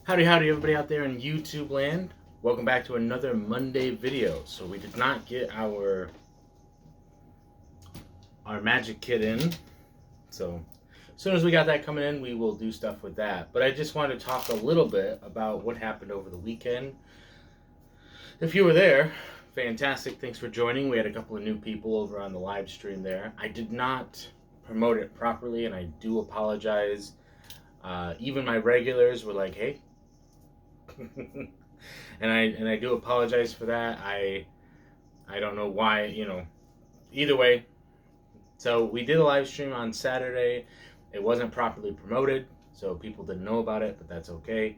Howdy howdy everybody out there in YouTube land. Welcome back to another Monday video. So we did not get our magic kit in. So as soon as we got that coming in, we will do stuff with that. But I just wanted to talk a little bit about what happened over the weekend. If you were there, fantastic. Thanks for joining. We had a couple of new people over on the live stream there. I did not promote it properly and I do apologize. Even my regulars were like, hey, and I do apologize for that. I don't know why, either way. So we did a live stream on Saturday. It wasn't properly promoted, so people didn't know about it, but that's okay.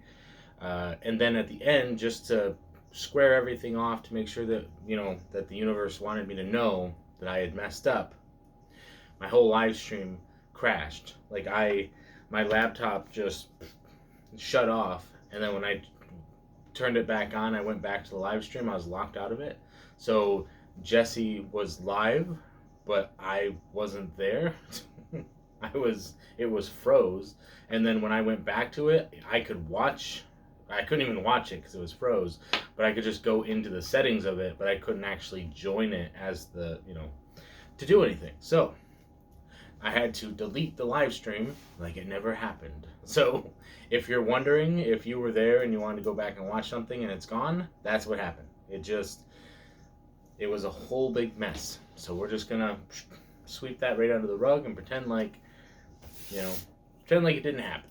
And then at the end, just to square everything off, to make sure that that the universe wanted me to know that I had messed up, my whole live stream crashed. Like my laptop just shut off, and then when I turned it back on, I went back to the live stream, I was locked out of it. So Jesse was live, but I wasn't there. It was froze. And then when I went back to it, I couldn't even watch it because it was froze, but I could just go into the settings of it, but I couldn't actually join it as to do anything. So I had to delete the live stream like it never happened. So if you're wondering if you were there and you wanted to go back and watch something and it's gone, that's what happened. It was a whole big mess. So we're just gonna sweep that right under the rug and pretend like it didn't happen.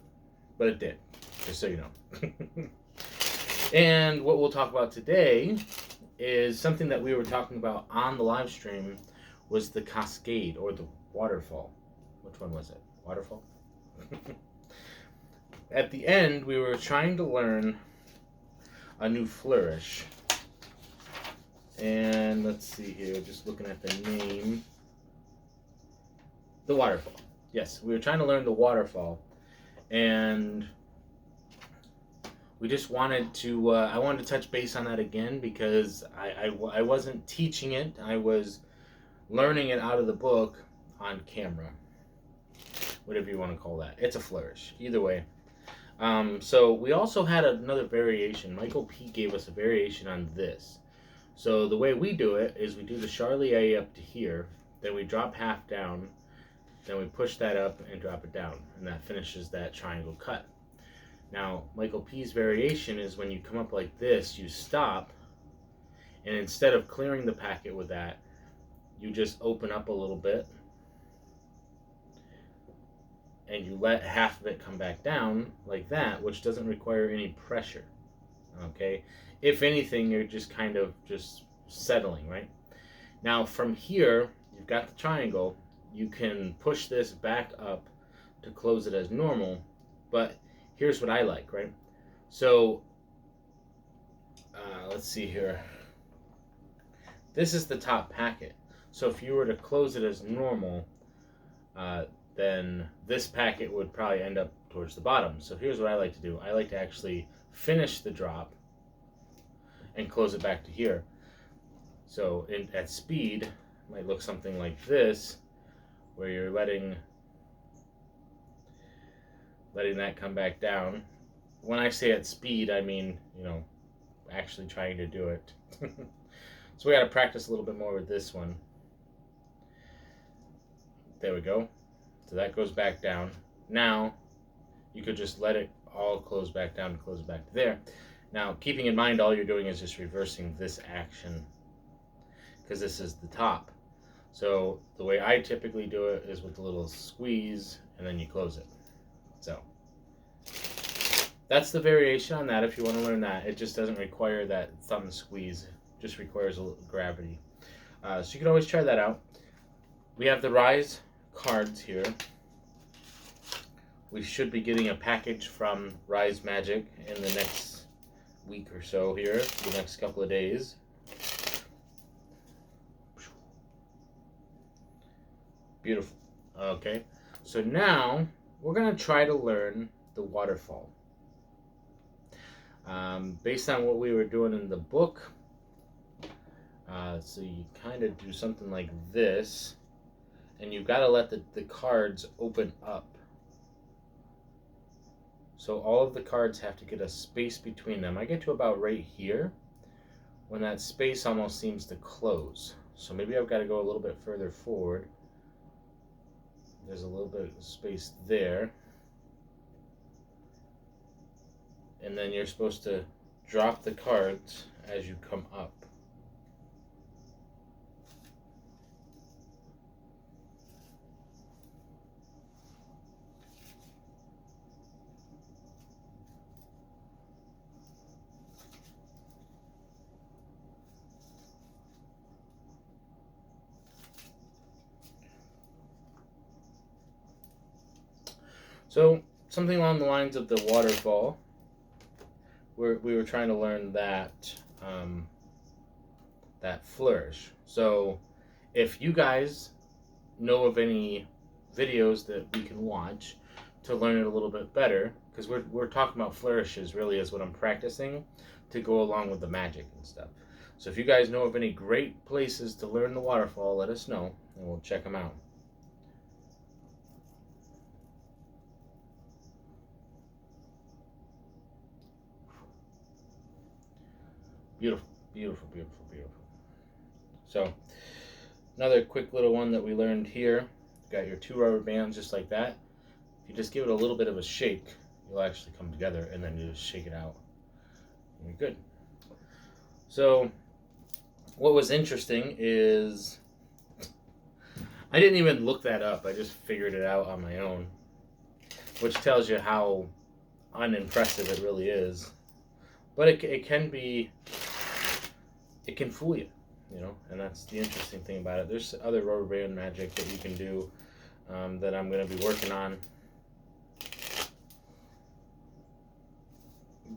But it did, just so you know. And what we'll talk about today is something that we were talking about on the live stream, was the cascade or the waterfall. Which one was it? Waterfall? At the end, we were trying to learn a new flourish. And let's see here, just looking at the name. The waterfall. Yes, we were trying to learn the waterfall. And we just wanted to, I wanted to touch base on that again because I wasn't teaching it. I was learning it out of the book on camera, whatever you want to call that. It's a flourish, either way. So we also had another variation. Michael P gave us a variation on this. So the way we do it is we do the Charlie A up to here, then we drop half down, then we push that up and drop it down, and that finishes that triangle cut. Now Michael P's variation is when you come up like this, you stop, and instead of clearing the packet with that, you just open up a little bit and you let half of it come back down like that, which doesn't require any pressure. Okay, if anything, you're just kind of just settling, right? Now from here, you've got the triangle. You can push this back up to close it as normal, but here's what I like, right? So let's see here. This is the top packet. So if you were to close it as normal, then this packet would probably end up towards the bottom. So here's what I like to do. I like to actually finish the drop and close it back to here. So at speed, it might look something like this, where you're letting that come back down. When I say at speed, I mean, actually trying to do it. So we got to practice a little bit more with this one. There we go. So that goes back down. Now, you could just let it all close back down and close it back to there. Now, keeping in mind all you're doing is just reversing this action, because this is the top. So the way I typically do it is with a little squeeze, and then you close it. So that's the variation on that if you want to learn that. It just doesn't require that thumb squeeze. It just requires a little gravity. So you can always try that out. We have the Rise cards here. We should be getting a package from Rise Magic in the next week or so here, the next couple of days. Beautiful. Okay, so now we're going to try to learn the waterfall. Based on what we were doing in the book, so you kind of do something like this, and you've got to let the cards open up. So all of the cards have to get a space between them. I get to about right here when that space almost seems to close. So maybe I've got to go a little bit further forward. There's a little bit of space there. And then you're supposed to drop the cards as you come up. So something along the lines of the waterfall, we were trying to learn that that flourish. So if you guys know of any videos that we can watch to learn it a little bit better, because we're talking about flourishes really is what I'm practicing to go along with the magic and stuff. So if you guys know of any great places to learn the waterfall, let us know and we'll check them out. Beautiful, beautiful, beautiful, beautiful. So another quick little one that we learned here. Got your 2 rubber bands just like that. If you just give it a little bit of a shake, you'll actually come together, and then you just shake it out. And you're good. So what was interesting is I didn't even look that up. I just figured it out on my own, which tells you how unimpressive it really is. But it can be, it can fool you, you know, and that's the interesting thing about it. There's other rubber band magic that you can do that I'm going to be working on.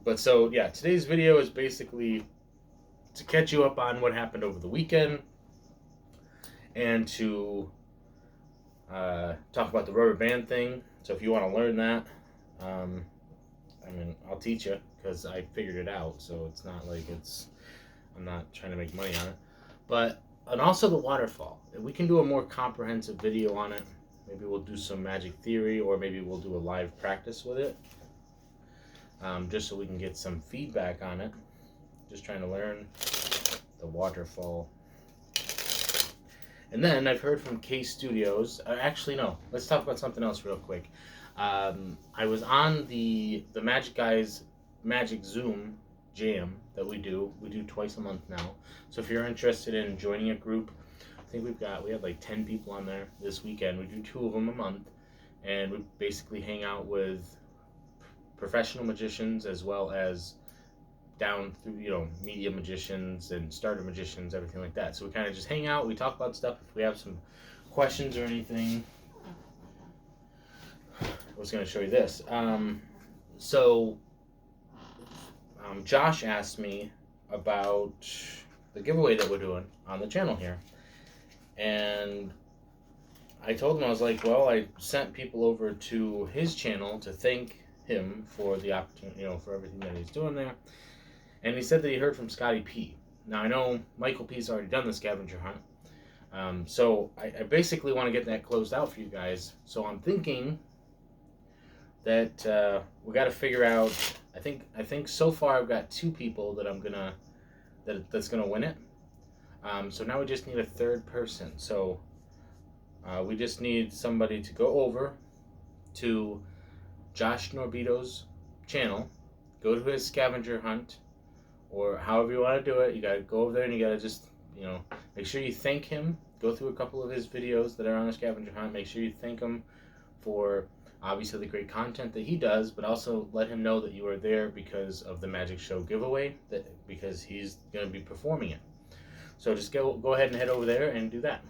But so, yeah, today's video is basically to catch you up on what happened over the weekend and to talk about the rubber band thing. So if you want to learn that, I mean, I'll teach you because I figured it out. So it's not like I'm not trying to make money on it. But, and also the waterfall. We can do a more comprehensive video on it. Maybe we'll do some magic theory, or maybe we'll do a live practice with it. Just so we can get some feedback on it. Just trying to learn the waterfall. And then I've heard from K Studios. Actually, no. Let's talk about something else real quick. I was on the Magic Guys Magic Zoom Jam that we do. We do twice a month now. So if you're interested in joining a group, I think we had like 10 people on there this weekend. We do 2 of them a month, and we basically hang out with professional magicians as well as down through, you know, media magicians and starter magicians, everything like that. So we kind of just hang out, we talk about stuff. If we have some questions or anything, I was going to show you this. Josh asked me about the giveaway that we're doing on the channel here. And I told him, I was like, well, I sent people over to his channel to thank him for the opportunity, you know, for everything that he's doing there. And he said that he heard from Scotty P. Now, I know Michael P's already done the scavenger hunt. So I basically want to get that closed out for you guys. So I'm thinking that we got to figure out, I think so far I've got 2 people that that's gonna win it. So now we just need a 3rd person. So we just need somebody to go over to Josh Norbito's channel, go to his scavenger hunt, or however you want to do it. You gotta go over there and you gotta just, you know, make sure you thank him. Go through a couple of his videos that are on the scavenger hunt. Make sure you thank him for obviously the great content that he does, but also let him know that you are there because of the Magic Show giveaway, because he's going to be performing it. So just go ahead and head over there and do that.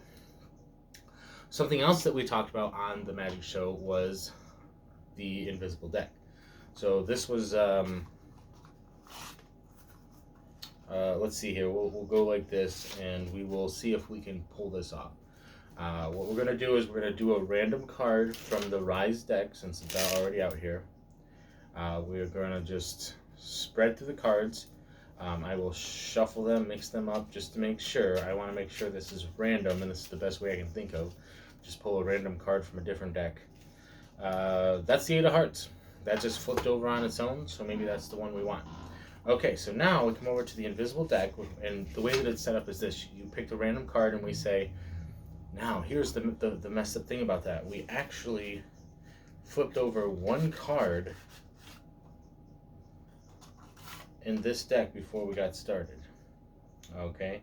Something else that we talked about on the Magic Show was the invisible deck. So this was, let's see here, we'll go like this and we will see if we can pull this off. What we're going to do is we're going to do a random card from the Rise deck, since it's already out here. We're going to just spread through the cards. I will shuffle them, mix them up just to make sure. I want to make sure this is random, and this is the best way I can think of. Just pull a random card from a different deck. That's the 8 of Hearts. that just flipped over on its own, so maybe that's the one we want. Okay, so now we come over to the invisible deck, and the way that it's set up is this. You pick a random card, and we say, now here's the messed up thing about that. We actually flipped over one card in this deck before we got started. Okay,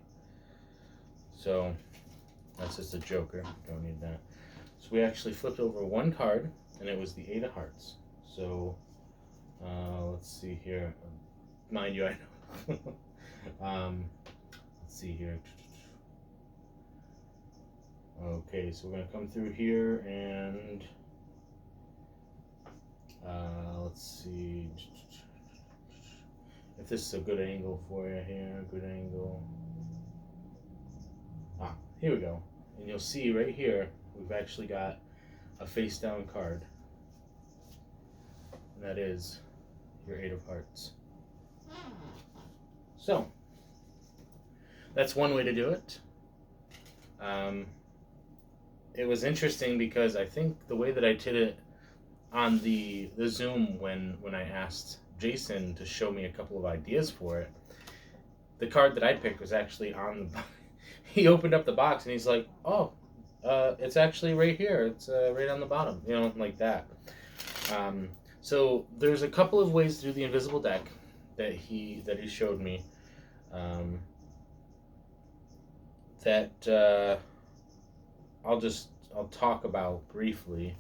so that's just a joker, don't need that. So we actually flipped over one card, and it was the 8 of hearts. So let's see here. Mind you, I know. Let's see here. Okay, so we're going to come through here, and let's see if this is a good angle for you here. Good angle. Here we go. And you'll see right here, we've actually got a face down card. And that is your 8 of hearts. So, that's one way to do it. It was interesting because I think the way that I did it on the Zoom when I asked Jason to show me a couple of ideas for it, the card that I picked was actually on the he opened up the box and he's like, oh, it's actually right here. It's right on the bottom, you know, like that. So there's a couple of ways to do the invisible deck that he showed me that I'll talk about briefly.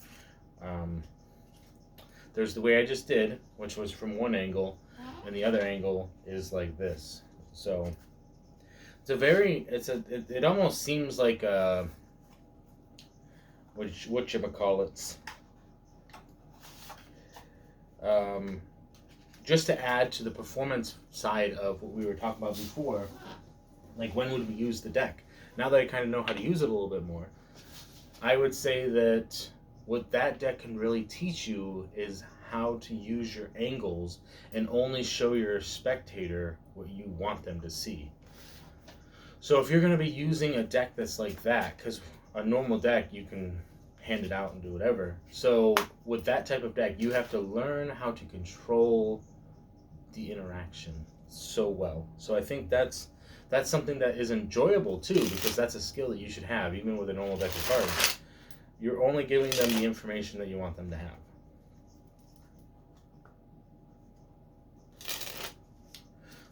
There's the way I just did, which was from one angle, and the other angle is like this. So it almost seems like a whatchamacallits. Just to add to the performance side of what we were talking about before, like when would we use the deck? Now that I kind of know how to use it a little bit more, I would say that what that deck can really teach you is how to use your angles and only show your spectator what you want them to see. So if you're going to be using a deck that's like that, because a normal deck you can hand it out and do whatever. So with that type of deck, you have to learn how to control the interaction so well. So I think that's something that is enjoyable too, because that's a skill that you should have even with a normal deck of cards. You're only giving them the information that you want them to have.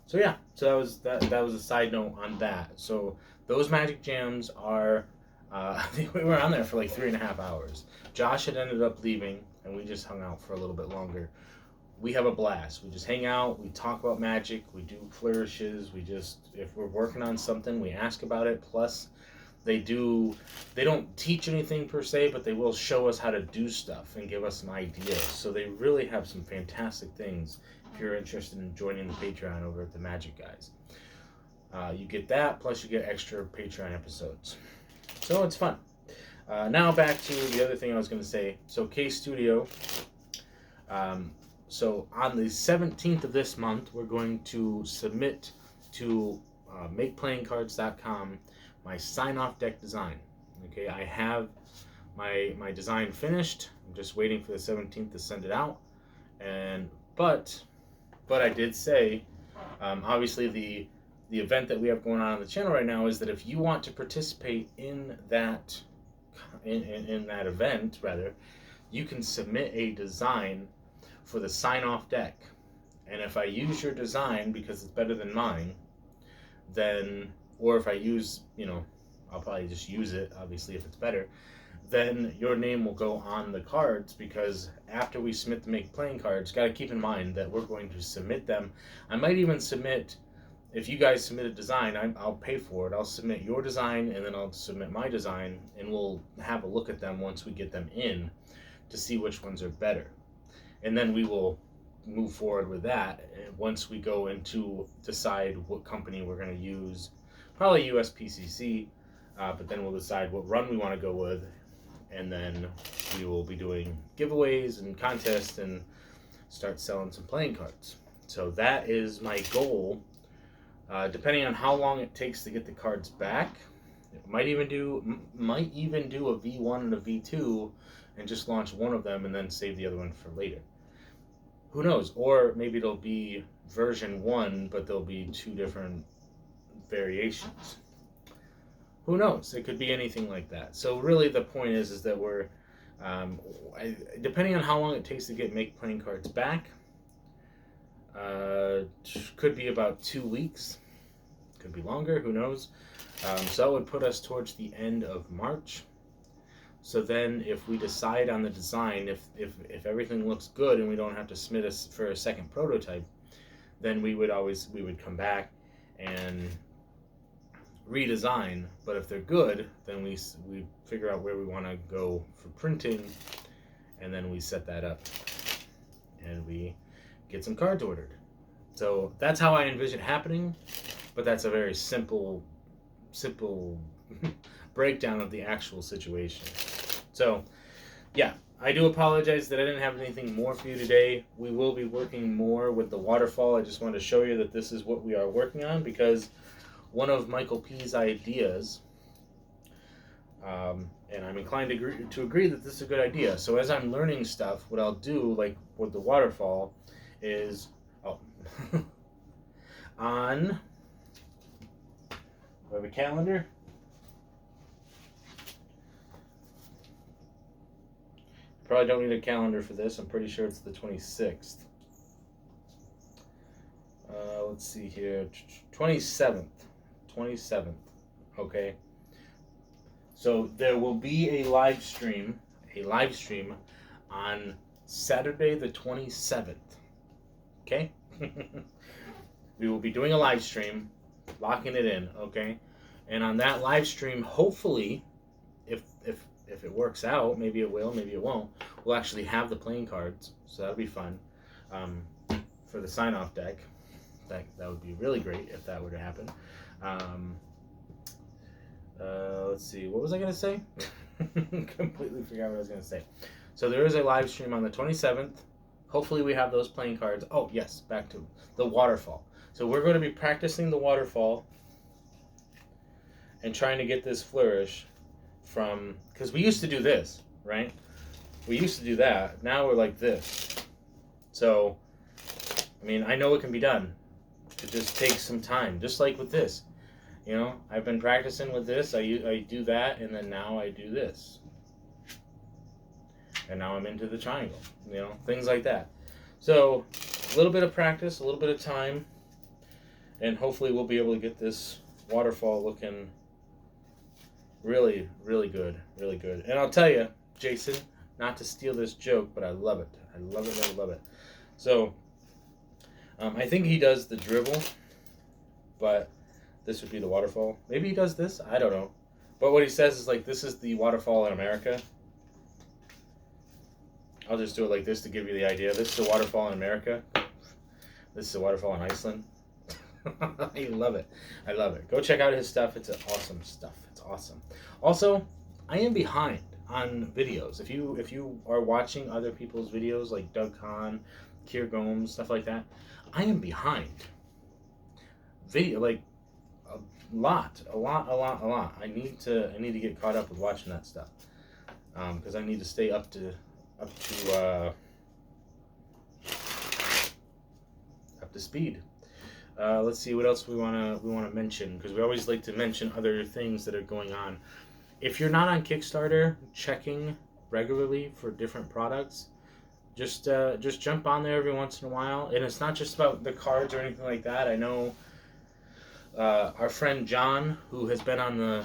So yeah, so that was a side note on that. So those magic jams are I think we were on there for like 3.5 hours. Josh had ended up leaving, and we just hung out for a little bit longer. We have a blast. We just hang out. We talk about magic. We do flourishes. If we're working on something, we ask about it. Plus, they don't teach anything per se, but they will show us how to do stuff and give us some ideas. So they really have some fantastic things if you're interested in joining the Patreon over at the Magic Guys. You get that, plus you get extra Patreon episodes. So it's fun. Now back to the other thing I was going to say. So K-Studio, so on the 17th of this month, we're going to submit to makeplayingcards.com my sign-off deck design. Okay, I have my design finished. I'm just waiting for the 17th to send it out. But I did say, obviously the event that we have going on the channel right now is that if you want to participate in that event, you can submit a design for the sign-off deck. And if I use your design because it's better than mine, then, or if I use, I'll probably just use it, obviously, if it's better, then your name will go on the cards, because after we submit the Make Playing cards, got to keep in mind that we're going to submit them. I might even submit, if you guys submit a design, I'll pay for it. I'll submit your design, and then I'll submit my design, and we'll have a look at them once we get them in to see which ones are better. And then we will move forward with that once we go into decide what company we're going to use, probably USPCC, but then we'll decide what run we want to go with, and then we will be doing giveaways and contests and start selling some playing cards. So that is my goal. Depending on how long it takes to get the cards back, it might even do a V1 and a V2 and just launch one of them and then save the other one for later. Who knows? Or maybe it'll be version 1, but there'll be 2 different variations. Who knows? It could be anything like that. So really the point is that we're, depending on how long it takes to make playing cards back, could be about 2 weeks. Could be longer, who knows? So that would put us towards the end of March. So then if we decide on the design, if everything looks good and we don't have to submit us for a second prototype, then we would come back and redesign. But if they're good, then we figure out where we want to go for printing, and then we set that up and we get some cards ordered. So that's how I envision it happening, but that's a very simple breakdown of the actual situation. So yeah, I do apologize that I didn't have anything more for you today. We will be working more with the waterfall. I just wanted to show you that this is what we are working on, because one of Michael P's ideas, and I'm inclined to agree that this is a good idea. So as I'm learning stuff, what I'll do, like with the waterfall, is on, we have a calendar. Probably don't need a calendar for this. I'm pretty sure it's the 26th. Let's see here. 27th. Okay. So there will be a live stream on Saturday the 27th. Okay? We will be doing a live stream, locking it in, okay? And on that live stream, hopefully, if it works out, maybe it will, maybe it won't, we'll actually have the playing cards, so that'll be fun. For the sign-off deck, that would be really great if that were to happen. Let's see, what was I going to say? Completely forgot what I was going to say. So there is a live stream on the 27th. Hopefully we have those playing cards. Oh, yes, back to the waterfall. So we're going to be practicing the waterfall and trying to get this flourish from, because we used to do this, right? We used to do that. Now we're like this. So, I mean, I know it can be done. It just takes some time, just like with this. You know, I've been practicing with this. I do that, and then now I do this. And now I'm into the triangle, you know, things like that. So, a little bit of practice, a little bit of time, and hopefully we'll be able to get this waterfall looking really, really good, really good. And I'll tell you, Jason, not to steal this joke, but I love it. I love it, love it, love it. So, I think he does the dribble, but this would be the waterfall. Maybe he does this, I don't know. But what he says is like, this is the waterfall in America. I'll just do it like this to give you the idea. This is a waterfall in America. This is a waterfall in Iceland. I love it. I love it. Go check out his stuff. It's awesome stuff. It's awesome. Also, I am behind on videos. If you are watching other people's videos like Doug Kahn, Kier Gomes, stuff like that, I am behind. Video, like a lot. I need to get caught up with watching that stuff. Because I need to stay up to speed. Let's see what else we want to mention, because we always like to mention other things that are going on. If you're not on Kickstarter checking regularly for different products, just jump on there every once in a while. And it's not just about the cards or anything like that. I know our friend John, who's been on the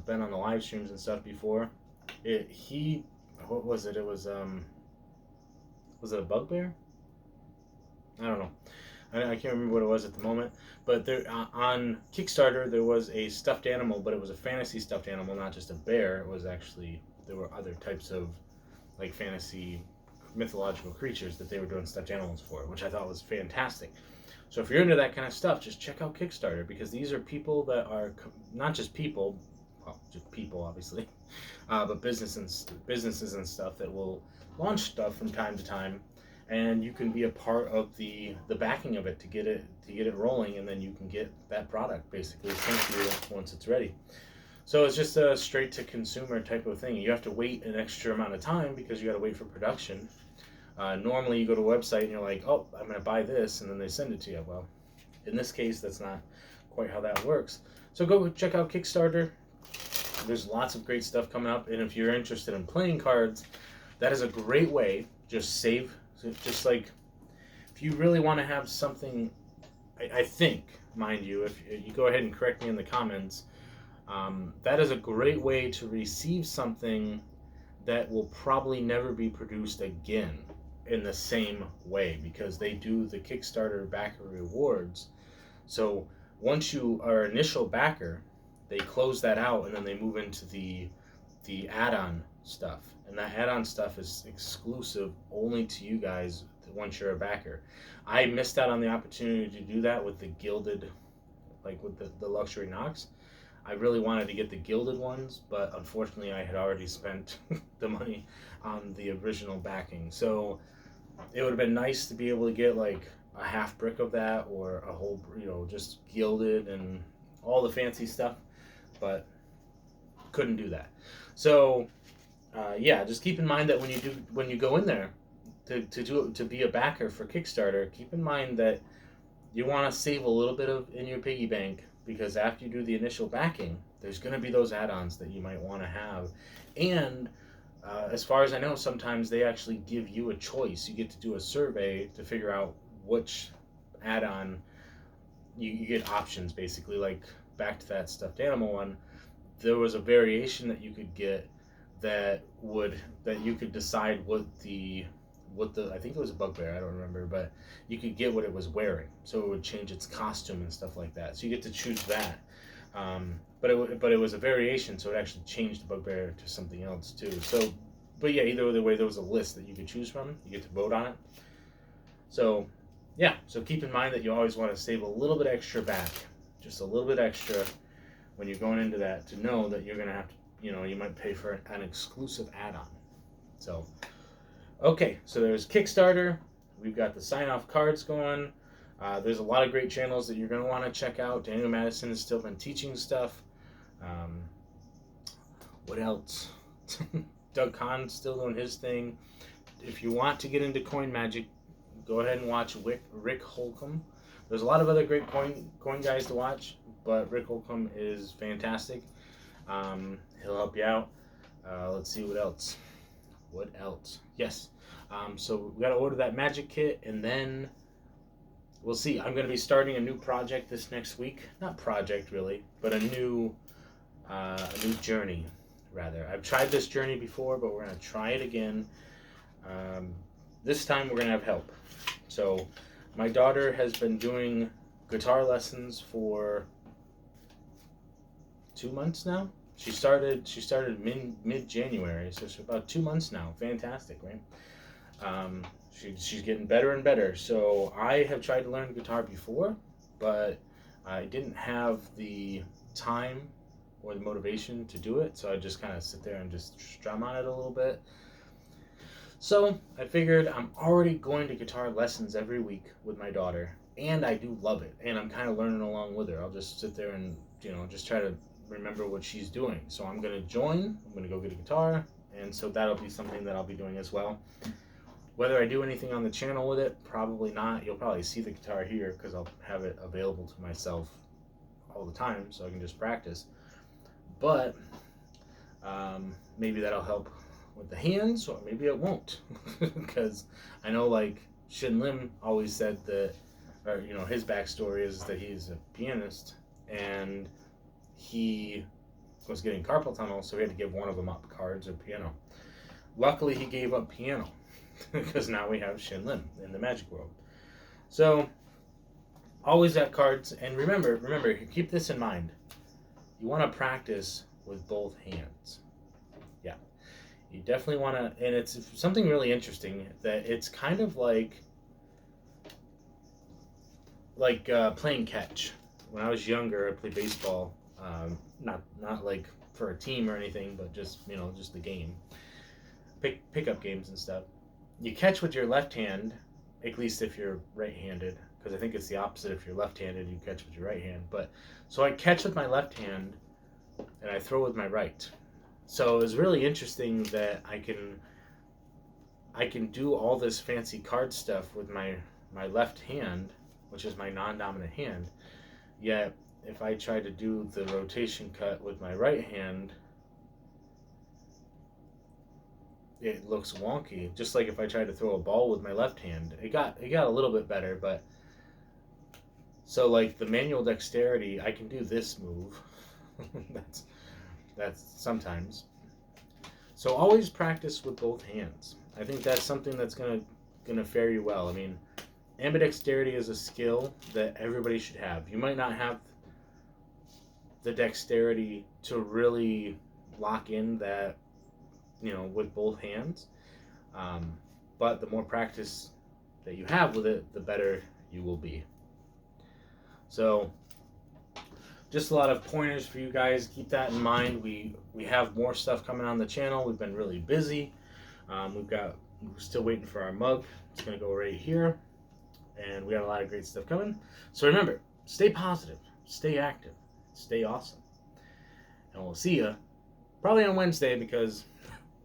live streams and stuff before. What was it? It was it a bugbear? I don't know. I can't remember what it was at the moment. But there on Kickstarter there was a stuffed animal, but it was a fantasy stuffed animal, not just a bear. It was actually, there were other types of like fantasy mythological creatures that they were doing stuffed animals for, which I thought was fantastic. So if you're into that kind of stuff, just check out Kickstarter, because these are people that are not just people, well, just people obviously, but businesses and stuff that will launch stuff from time to time, and you can be a part of the backing of it to get it rolling, and then you can get that product basically sent to you once it's ready. So it's just a straight to consumer type of thing. You have to wait an extra amount of time because you got to wait for production, Normally you go to a website and you're like, oh, I'm going to buy this, and then they send it to you. Well, in this case, that's not quite how that works. So go check out Kickstarter. There's lots of great stuff coming up, and if you're interested in playing cards, that is a great way. Just save, just like, if you really want to have something, I think, mind you, if you go ahead and correct me in the comments, that is a great way to receive something that will probably never be produced again in the same way, because they do the Kickstarter backer rewards. So once you are initial backer, they close that out, and then they move into the add-on stuff, and that add-on stuff is exclusive only to you guys once you're a backer. I missed out on the opportunity to do that with the gilded, like with the luxury Knox. I really wanted to get the gilded ones, but unfortunately I had already spent the money on the original backing. So it would have been nice to be able to get like a half brick of that, or a whole, just gilded and all the fancy stuff, but couldn't do that. So yeah, just keep in mind that when you go in there to be a backer for Kickstarter, keep in mind that you want to save a little bit of in your piggy bank, because after you do the initial backing, there's going to be those add-ons that you might want to have. And as far as I know, sometimes they actually give you a choice. You get to do a survey to figure out which add-on you get options, basically. Like back to that stuffed animal one, there was a variation that you could get that you could decide what the I think it was a bugbear, I don't remember, but you could get what it was wearing, so it would change its costume and stuff like that. So you get to choose that, but it was a variation, so it actually changed the bugbear to something else too. So, but yeah, either way, there was a list that you could choose from. You get to vote on it. So yeah, so keep in mind that you always want to save a little bit extra back, just a little bit extra when you're going into that, to know that you're gonna have to, you might pay for an exclusive add-on. So okay, so there's Kickstarter. We've got the sign-off cards going. There's a lot of great channels that you're going to want to check out. Daniel Madison has still been teaching stuff. What else? Doug Kahn's still doing his thing. If you want to get into coin magic, go ahead and watch Rick Holcomb. There's a lot of other great coin guys to watch, but Rick Holcomb is fantastic. He'll help you out. Let's see what else. What else? Yes. So we got to order that magic kit, and then we'll see. I'm going to be starting a new project this next week. Not project really, but a new journey rather. I've tried this journey before, but we're going to try it again. This time we're going to have help. So my daughter has been doing guitar lessons for 2 months now. She started mid-January, so it's about 2 months now. Fantastic, right? She's getting better and better. So I have tried to learn guitar before, but I didn't have the time or the motivation to do it. So I just kind of sit there and just strum on it a little bit. So I figured I'm already going to guitar lessons every week with my daughter, and I do love it. And I'm kind of learning along with her. I'll just sit there and, just try to remember what she's doing. So I'm going to join. I'm going to go get a guitar, and so that'll be something that I'll be doing as well. Whether I do anything on the channel with it, probably not. You'll probably see the guitar here because I'll have it available to myself all the time, so I can just practice. But maybe that'll help with the hands, or maybe it won't. Because I know, like, Shin Lim always said that, or his backstory is that he's a pianist, and he was getting carpal tunnel, so he had to give one of them up, cards or piano. Luckily, he gave up piano, because now we have Shin Lim in the magic world. So, always at cards, and remember, keep this in mind. You want to practice with both hands. Yeah. You definitely want to, and it's something really interesting, that it's kind of like playing catch. When I was younger, I played baseball. Not like for a team or anything, but just just the game, pickup games and stuff. You catch with your left hand, at least if you're right-handed, because I think it's the opposite. If you're left-handed, you catch with your right hand. But so I catch with my left hand, and I throw with my right. So it's really interesting that I can do all this fancy card stuff with my left hand, which is my non-dominant hand. Yet, if I try to do the rotation cut with my right hand, it looks wonky. Just like if I tried to throw a ball with my left hand, it got a little bit better. But so like the manual dexterity, I can do this move. that's sometimes. So always practice with both hands. I think that's something that's gonna fare you well. I mean, ambidexterity is a skill that everybody should have. You might not have the dexterity to really lock in that, with both hands. But the more practice that you have with it, the better you will be. So just a lot of pointers for you guys. Keep that in mind. We have more stuff coming on the channel. We've been really busy. We're still waiting for our mug. It's going to go right here. And we got a lot of great stuff coming. So remember, stay positive, stay active, stay awesome. And we'll see you probably on Wednesday, because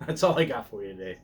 that's all I got for you today.